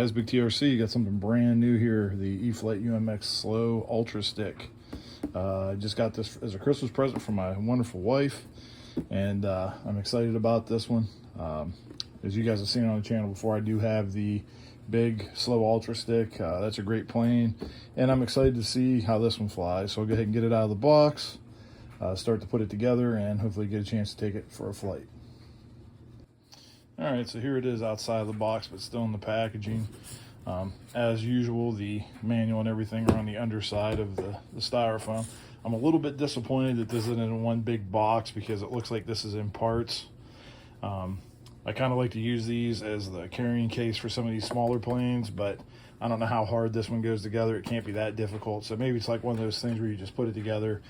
guys, Big TRC. Got something brand new here, the Eflite UMX Slow Ultra Stick. I just got this as a Christmas present from my wonderful wife, and I'm excited about this one. As you guys have seen on the channel before, I do have the big Slow Ultra Stick. That's a great plane, and I'm excited to see how this one flies. So I'll go ahead and get it out of the box, start to put it together, and hopefully get a chance to take it for a flight. All right, so here it is outside of the box, but still in the packaging. As usual, the manual and everything are on the underside of the styrofoam. I'm a little bit disappointed that this isn't in one big box because it looks like this is in parts. I kind of like to use these as the carrying case for some of these smaller planes, but I don't know how hard this one goes together. It can't be that difficult. So maybe it's like one of those things where you just put it together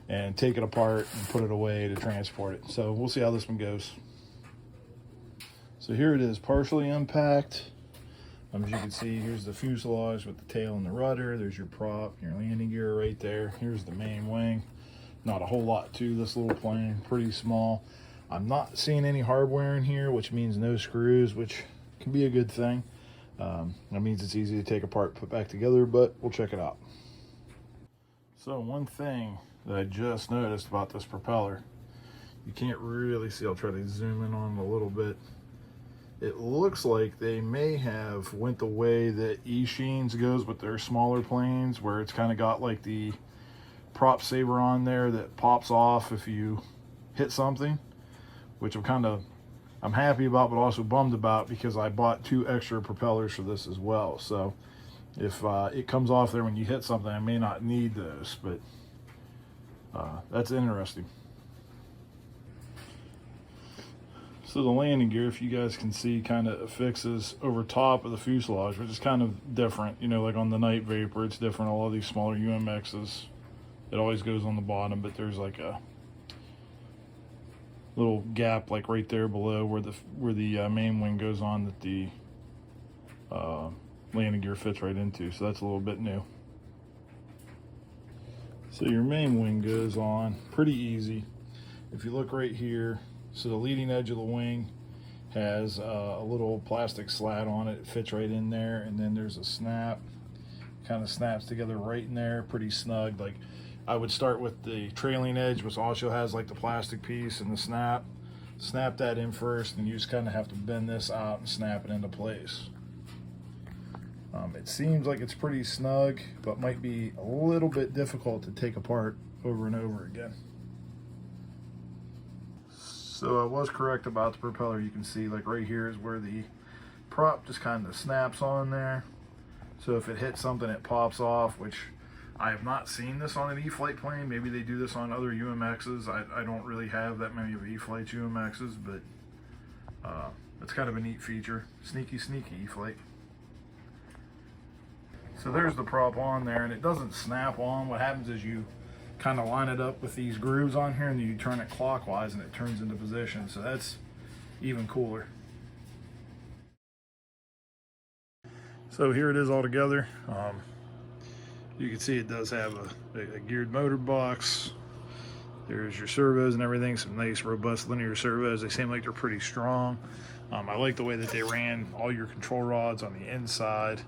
and take it apart and put it away to transport it. So we'll see how this one goes. So here it is, partially unpacked. As you can see, here's the fuselage with the tail and the rudder. There's your prop, your landing gear right there. Here's the main wing. Not a whole lot to this little plane, pretty small. I'm not seeing any hardware in here, which means no screws, which can be a good thing. That means it's easy to take apart, put back together, but we'll check it out. So one thing that I just noticed about this propeller, you can't really see, I'll try to zoom in on it a little bit. It looks like they may have went the way that E-Sheens goes with their smaller planes, where it's kind of got like the prop saver on there that pops off if you hit something, which I'm happy about, but also bummed about because I bought 2 extra propellers for this as well. So if it comes off there when you hit something, I may not need those, but that's interesting. So the landing gear, if you guys can see, kind of affixes over top of the fuselage, which is kind of different. You know, like on the Night Vapor, it's different. All of these smaller UMXs, it always goes on the bottom, but there's like a little gap like right there below where the main wing goes on that the landing gear fits right into. So that's a little bit new. So your main wing goes on pretty easy. If you look right here, so the leading edge of the wing has a little plastic slat on it. It fits right in there, and then there's a snap. Kind of snaps together right in there, pretty snug. Like I would start with the trailing edge, which also has like the plastic piece and the snap. Snap that in first, and you just kind of have to bend this out and snap it into place. It seems like it's pretty snug, but might be a little bit difficult to take apart over and over again. So I was correct about the propeller. You can see like right here is where the prop just kind of snaps on there. So if it hits something, it pops off, which I have not seen this on an E-Flite plane. Maybe they do this on other UMXs. I don't really have that many of E-Flite's UMXs, but it's kind of a neat feature. Sneaky, sneaky E-Flite. So there's the prop on there, and it doesn't snap on. What happens is you kind of line it up with these grooves on here, and then you turn it clockwise and it turns into position. So that's even cooler. So here it is all together. You can see it does have a geared motor box. There's your servos and everything, some nice robust linear servos. They seem like they're pretty strong. I like the way that they ran all your control rods on the inside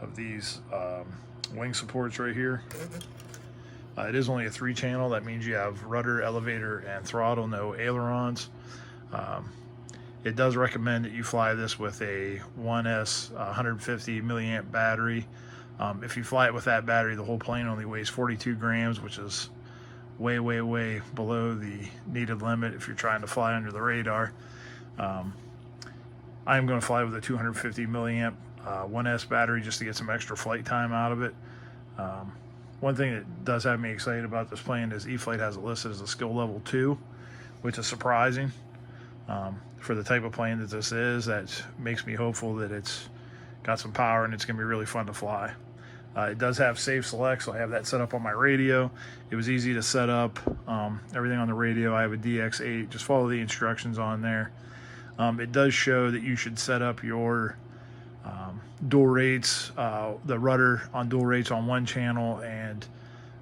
of these wing supports right here. It is only a 3-channel. That means you have rudder, elevator, and throttle, no ailerons. It does recommend that you fly this with a 1S 150 milliamp battery. If you fly it with that battery, the whole plane only weighs 42 grams, which is way, way, way below the needed limit if you're trying to fly under the radar. I'm going to fly with a 250 milliamp 1S battery just to get some extra flight time out of it. One thing that does have me excited about this plane is E-Flite has it listed as a skill level 2, which is surprising for the type of plane that this is. That makes me hopeful that it's got some power and it's going to be really fun to fly. It does have safe select, so I have that set up on my radio. It was easy to set up everything on the radio. I have a DX8, just follow the instructions on there. It does show that you should set up your dual rates, the rudder on dual rates on one channel and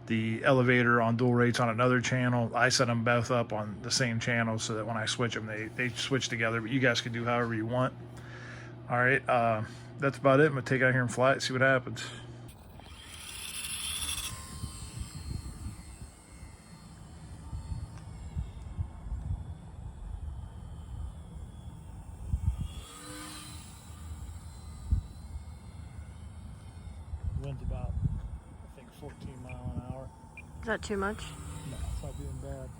the elevator on dual rates on another channel. I set them both up on the same channel so that when I switch them, they switch together, but you guys can do however you want. All right, that's about it. I'm gonna take it out here and fly it, see what happens. Wind's about, I think, 14 miles an hour. Is that too much? No, it's not being bad.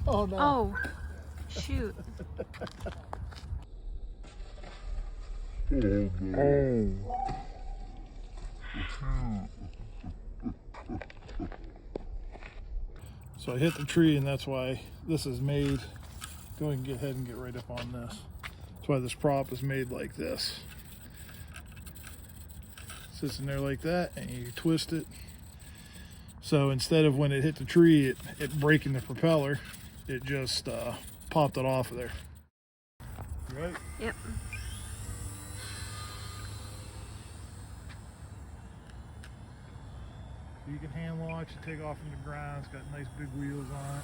Oh no. Oh, shoot. So I hit the tree, and that's why this is made. Go ahead and get ahead and get right up on this. That's why this prop is made like this. Sits in there like that, and you twist it. So instead of when it hit the tree, it breaking the propeller, it just popped it off of there. Right? Yep. You can hand launch and take off from the ground. It's got nice big wheels on it.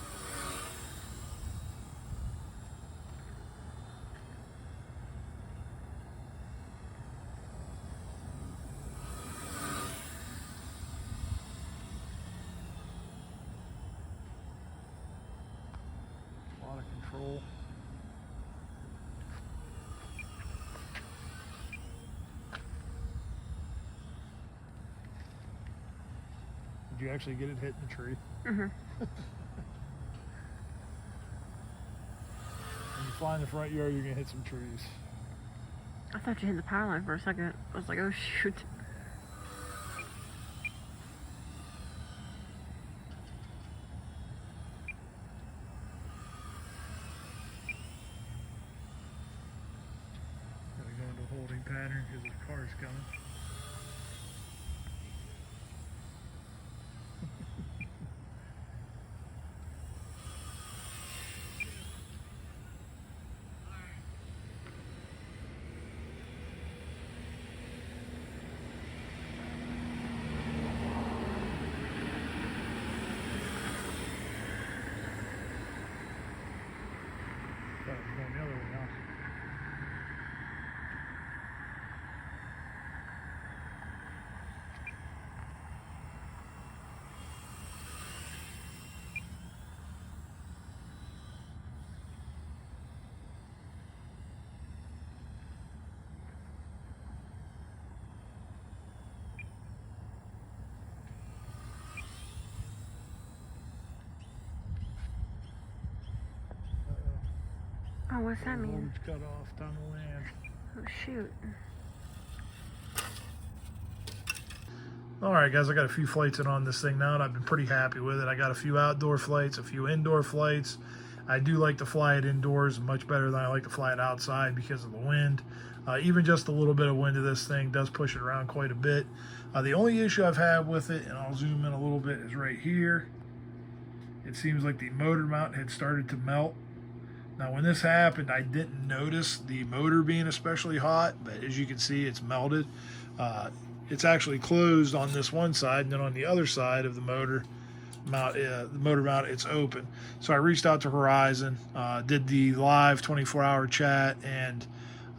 A lot of control. Did you actually get it hitting the tree? Mm-hmm. When you fly in the front yard, you're gonna hit some trees. I thought you hit the power line for a second. I was like, oh shoot. Gotta go into a holding pattern because the car's coming. Thought it was going the other way, huh? Oh, what's that mean? Motor's cut off, time to land. Oh shoot. Alright guys, I got a few flights in on this thing now, and I've been pretty happy with it. I got a few outdoor flights, a few indoor flights. I do like to fly it indoors much better than I like to fly it outside because of the wind. Even just a little bit of wind of this thing does push it around quite a bit. The only issue I've had with it, and I'll zoom in a little bit, is right here. It seems like the motor mount had started to melt. Now when this happened, I didn't notice the motor being especially hot, but as you can see, it's melted. It's actually closed on this one side, and then on the other side of the motor mount, it's open. So I reached out to Horizon, did the live 24-hour chat, and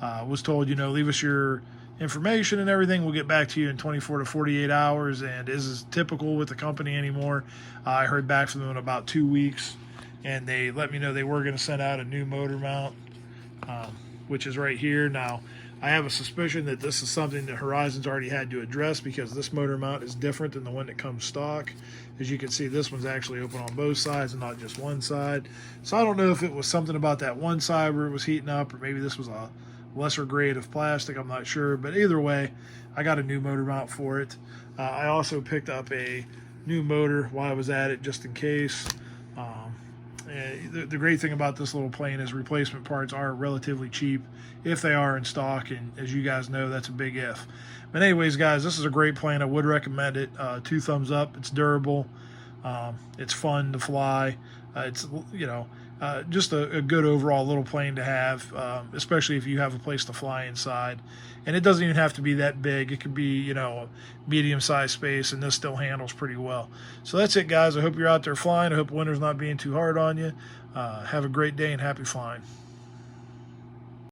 Was told, leave us your information and everything. We'll get back to you in 24 to 48 hours. And this is typical with the company anymore. I heard back from them in about 2 weeks, and they let me know they were going to send out a new motor mount, which is right here. Now, I have a suspicion that this is something that Horizon's already had to address, because this motor mount is different than the one that comes stock. As you can see, this one's actually open on both sides and not just one side. So I don't know if it was something about that one side where it was heating up, or maybe this was a lesser grade of plastic. I'm not sure. But either way, I got a new motor mount for it. I also picked up a new motor while I was at it, just in case. The great thing about this little plane is replacement parts are relatively cheap if they are in stock, and as you guys know, that's a big if. But anyways, guys, this is a great plane. I would recommend it. 2 thumbs up. It's durable. It's fun to fly. It's just a good overall little plane to have, especially if you have a place to fly inside. And it doesn't even have to be that big. It could be, a medium-sized space, and this still handles pretty well. So that's it, guys. I hope you're out there flying. I hope winter's not being too hard on you. Have a great day and happy flying.